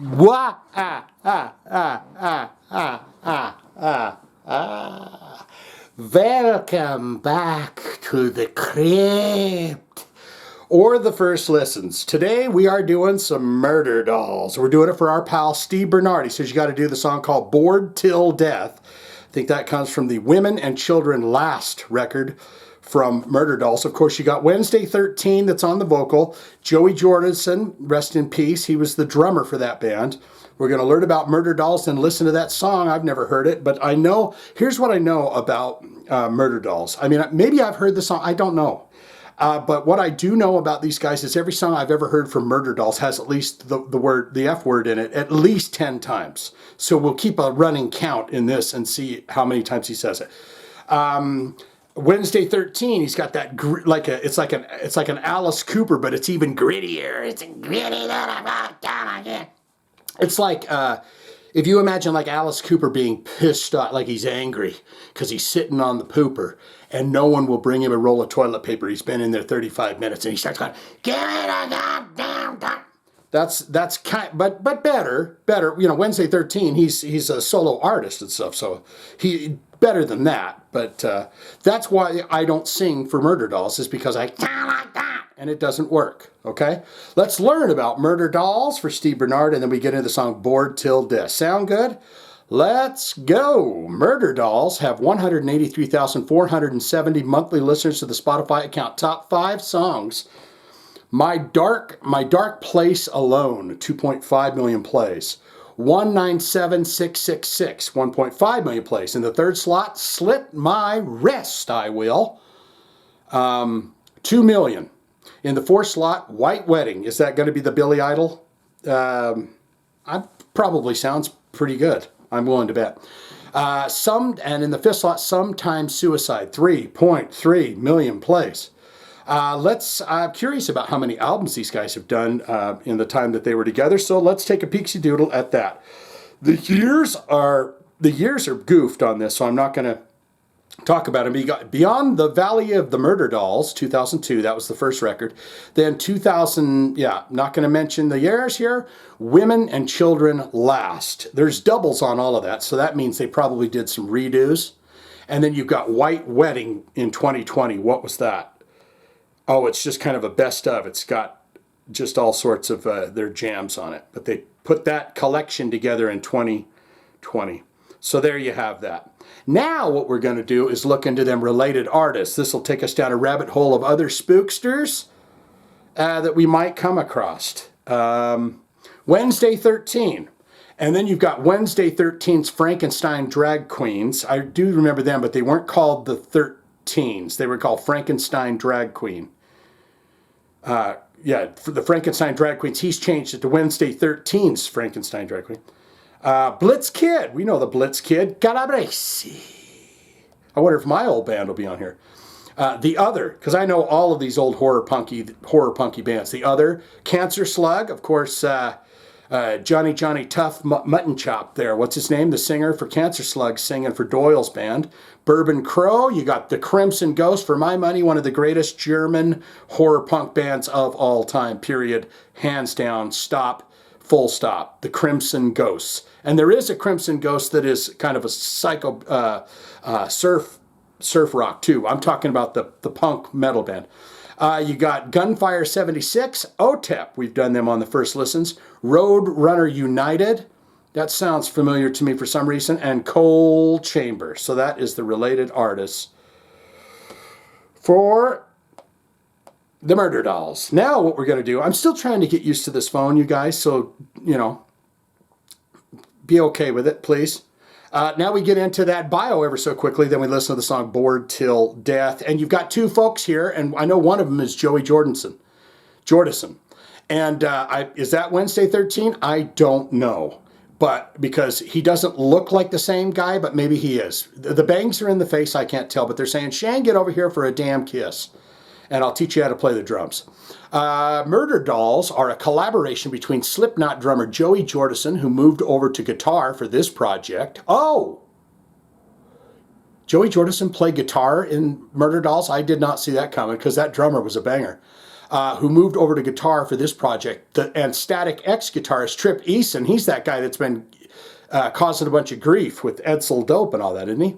Wah, ah, ah, ah, ah, ah, ah, ah, ah. Welcome back to the crypt. Or the first listens. Today we are doing some Murderdolls. We're doing it for our pal Steve Bernard. He says you got to do the song called Bored Till Death. I think that comes from the Women and Children Last record from Murderdolls. Of course, you got Wednesday 13 that's on the vocal. Joey Jordison, rest in peace. He was the drummer for that band. We're going to learn about Murderdolls and listen to that song. I've never heard it, but I know, here's what I know about Murderdolls. I mean, maybe I've heard the song. I don't know. But what I do know about these guys is every song I've ever heard from Murderdolls has at least the F word in it at least 10 times. So we'll keep a running count in this and see how many times he says it. Wednesday 13, he's got that it's like an Alice Cooper, but it's even grittier. It's gritty that I walk down again. It's like if you imagine like Alice Cooper being pissed off, like he's angry because he's sitting on the pooper and no one will bring him a roll of toilet paper. He's been in there 35 minutes and he starts going, "Give me the goddamn time." That's kind, but better. You know, Wednesday 13, he's a solo artist and stuff, so he better than that. But that's why I don't sing for Murderdolls, is because I sound like that and it doesn't work. Okay, let's learn about Murderdolls for Steve Bernard, and then we get into the song Bored Till Death. Sound good? Let's go. Murderdolls have 183,470 monthly listeners to the Spotify account. Top 5 songs. My Dark Place Alone, 2.5 million plays. 197666, 1.5 million plays. In the third slot, Slit My Wrist, I Will, 2 million. In the fourth slot, White Wedding. Is that going to be the Billy Idol? Probably sounds pretty good. I'm willing to bet. And in the fifth slot, Sometimes Suicide, 3.3 million plays. I'm curious about how many albums these guys have done in the time that they were together. So let's take a peeksy doodle at that. The years are goofed on this, so I'm not going to talk about them. You got Beyond the Valley of the Murderdolls, 2002. That was the first record. Then 2000, not going to mention the years here. Women and Children Last. There's doubles on all of that, so that means they probably did some redos. And then you've got White Wedding in 2020. What was that? Oh, it's just kind of a best of. It's got just all sorts of their jams on it. But they put that collection together in 2020. So there you have that. Now what we're going to do is look into them related artists. This will take us down a rabbit hole of other spooksters that we might come across. Wednesday 13. And then you've got Wednesday 13's Frankenstein Drag Queens. I do remember them, but they weren't called the 13s. They were called Frankenstein Drag Queen. For the Frankenstein Drag Queens, he's changed it to Wednesday 13's Frankenstein Drag Queen. Blitz Kid. We know the Blitz Kid. Calabrese. I wonder if my old band will be on here. The Other, because I know all of these old horror punky bands. The Other. Cancer Slug, of course. Johnny Tough Mutton Chop there. What's his name? The singer for Cancer Slug singing for Doyle's band. Bourbon Crow. You got the Crimson Ghost. For my money, one of the greatest German horror punk bands of all time, period. Hands down. Stop. Full stop. The Crimson Ghosts. And there is a Crimson Ghost that is kind of a psycho surf rock too. I'm talking about the punk metal band. You got Gunfire 76, OTEP. We've done them on the first listens. Road Runner United. That sounds familiar to me for some reason. And Coal Chamber. So that is the related artists for the Murderdolls. Now what we're going to do, I'm still trying to get used to this phone, you guys. So, be okay with it, please. Now we get into that bio ever so quickly. Then we listen to the song Bored Till Death. And you've got two folks here, and I know one of them is Joey Jordison. And is that Wednesday 13? I don't know. But because he doesn't look like the same guy, but maybe he is. The bangs are in the face, I can't tell. But they're saying, "Shane, get over here for a damn kiss. And I'll teach you how to play the drums." Murderdolls are a collaboration between Slipknot drummer Joey Jordison, who moved over to guitar for this project. Oh! Joey Jordison played guitar in Murderdolls? I did not see that coming, because that drummer was a banger. who moved over to guitar for this project. And Static X guitarist Trip Eason, he's that guy that's been causing a bunch of grief with Edsel Dope and all that, isn't he?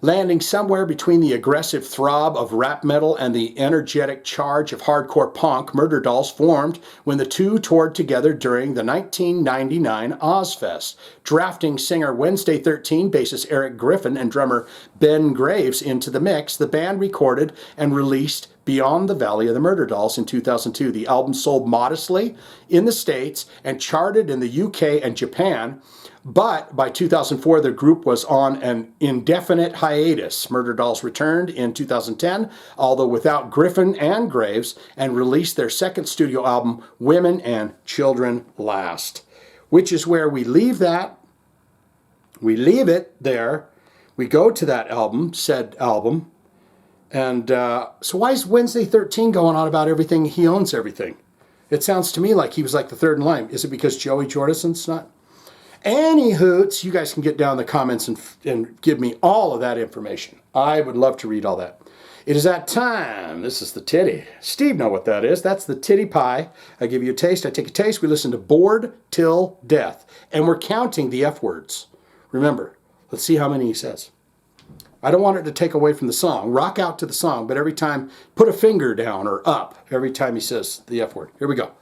Landing somewhere between the aggressive throb of rap metal and the energetic charge of hardcore punk, Murderdolls formed when the two toured together during the 1999 Ozfest, drafting singer Wednesday 13, bassist Eric Griffin, and drummer Ben Graves into the mix. The band recorded and released Beyond the Valley of the Murderdolls in 2002. The album sold modestly in the States and charted in the UK and Japan. But by 2004, the group was on an indefinite hiatus. Murderdolls returned in 2010, although without Griffin and Graves, and released their second studio album, Women and Children Last, which is where we leave that. We leave it there. We go to that album, said album. And so why is Wednesday 13 going on about everything? He owns everything. It sounds to me like he was like the third in line. Is it because Joey Jordison's not? Any hoots, you guys can get down in the comments and give me all of that information. I would love to read all that. It is that time. This is the titty. Steve know what that is. That's the titty pie. I give you a taste. I take a taste. We listen to Bored Till Death. And we're counting the F words. Remember, let's see how many he says. I don't want it to take away from the song. Rock out to the song, but every time, put a finger down or up every time he says the F word. Here we go.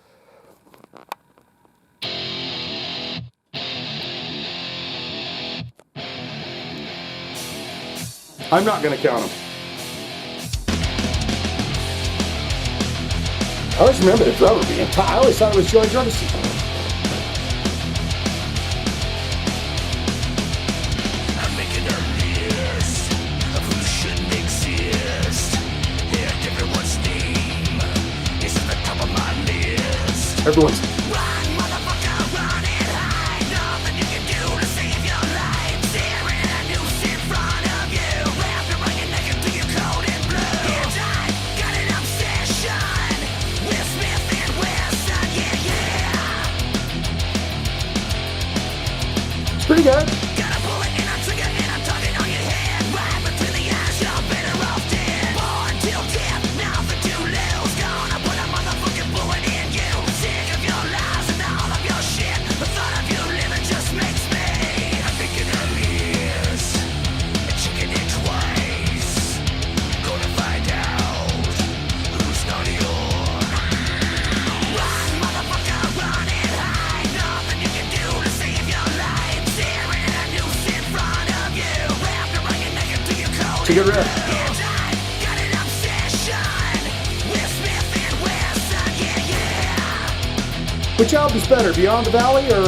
I'm not going to count them. I always remember the drummer being I always thought it was Joey Jordison. I'm making a list of who shouldn't exist. And everyone's name is at the top of my list. Everyone's. Run, motherfucker, run and hide. Nothing you can do to save your life. Staring at a noose in front of you. Wrapped around your neck until you're cold and blue. And I got an obsession with Smith and Wesson, yeah, yeah. It's pretty good. Got a bullet in a trigger and I'm tugging on your head. Right between the eyes, you're better off dead. Bored till death, nothing to lose. Gonna put a motherfucking bullet in you. Sick of your lies and all of your shit. The thought of you living just makes me. I'm thinking of this, a chicken and twice. Gonna find out who's naughty or. Run, motherfucker, run and hide. Nothing you can do to save your life. Staring at a noose in front of you. Wrapped around your neck until you're cold. It's a good riff. And I got an obsession with Smith and Wesson, yeah, yeah. Which album's better, Beyond the Valley or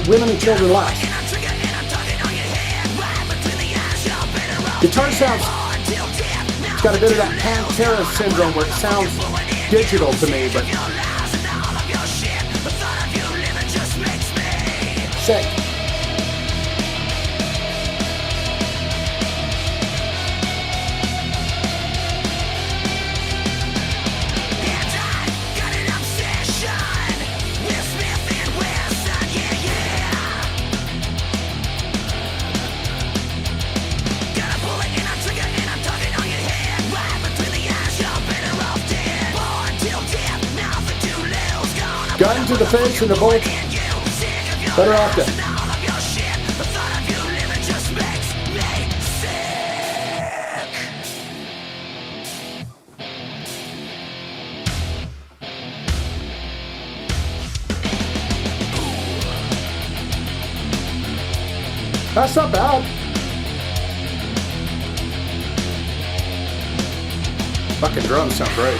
Women and Children Last? And I'm triggered and I'm tugging on your head. Right between the eyes, you're better off Guitar dead. sounds, Bored till death, it's got a bit of that Pantera syndrome where it sounds digital to me, but your lies and all of your shit. The thought of you living just makes me. sick. And I got an obsession with Smith and Wesson, yeah, yeah. Got a bullet and I'm triggered and I'm tugging on your head. Right between the eyes, you're better off dead. Bored till death, nothing to lose. Gonna Gun to the face and the bullet. in you. Sick of your Better off lies dead. and all of your shit. The thought of you living just makes me sick. That's not bad. Fucking drums sound great.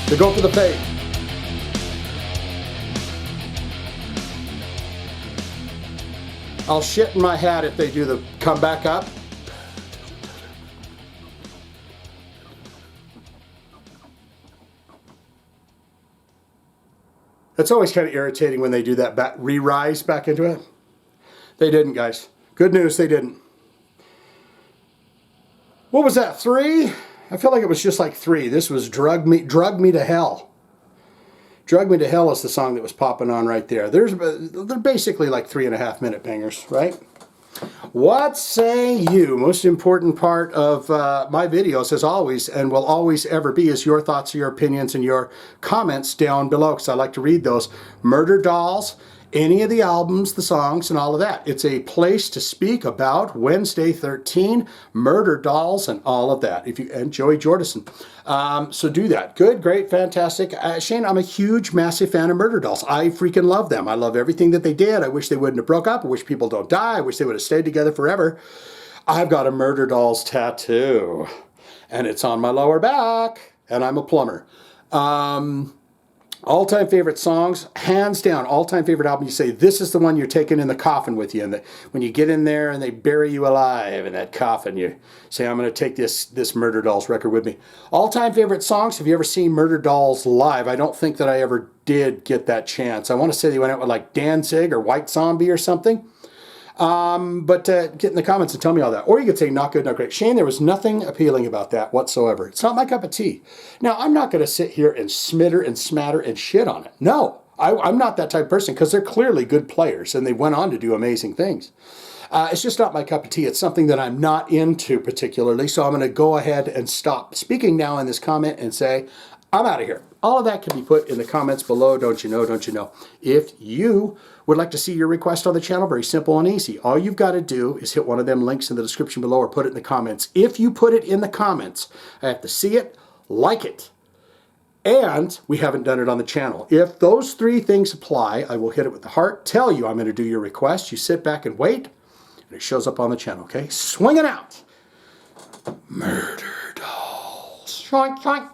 They go for the fade. I'll shit in my hat if they do the come back up. It's always kind of irritating when they do that re-rise back into it. They didn't, guys. Good news, they didn't. What was that, 3? I feel like it was just like 3. This was Drug Me to Hell. Drug Me to Hell is the song that was popping on right there. They're basically like 3.5-minute bangers, right? What say you? Most important part of my videos, as always, and will always ever be, is your thoughts, your opinions, and your comments down below, because I like to read those. Murderdolls, any of the albums, the songs, and all of that. It's a place to speak about Wednesday 13, Murderdolls, and all of that. And Joey Jordison. So do that. Good, great, fantastic. Shane, I'm a huge, massive fan of Murderdolls. I freaking love them. I love everything that they did. I wish they wouldn't have broke up. I wish people don't die. I wish they would have stayed together forever. I've got a Murderdolls tattoo, and it's on my lower back, and I'm a plumber. All-time favorite songs, hands down, all-time favorite album. You say, this is the one you're taking in the coffin with you. And when you get in there and they bury you alive in that coffin, you say, I'm going to take this Murderdolls record with me. All-time favorite songs, have you ever seen Murderdolls live? I don't think that I ever did get that chance. I want to say they went out with like Danzig or White Zombie or something. But get in the comments and tell me all that. Or you could say, not good, not great. Shane, there was nothing appealing about that whatsoever. It's not my cup of tea. Now, I'm not going to sit here and smitter and smatter and shit on it. No, I'm not that type of person, because they're clearly good players and they went on to do amazing things. It's just not my cup of tea. It's something that I'm not into particularly. So I'm going to go ahead and stop speaking now in this comment and say, I'm out of here. All of that can be put in the comments below. Don't you know? Don't you know? If you would like to see your request on the channel, very simple and easy. All you've got to do is hit one of them links in the description below or put it in the comments. If you put it in the comments, I have to see it, like it, and we haven't done it on the channel. If those 3 things apply, I will hit it with the heart, tell you I'm going to do your request. You sit back and wait, and it shows up on the channel, okay? Swing it out. Murderdolls. Shoink, shoink.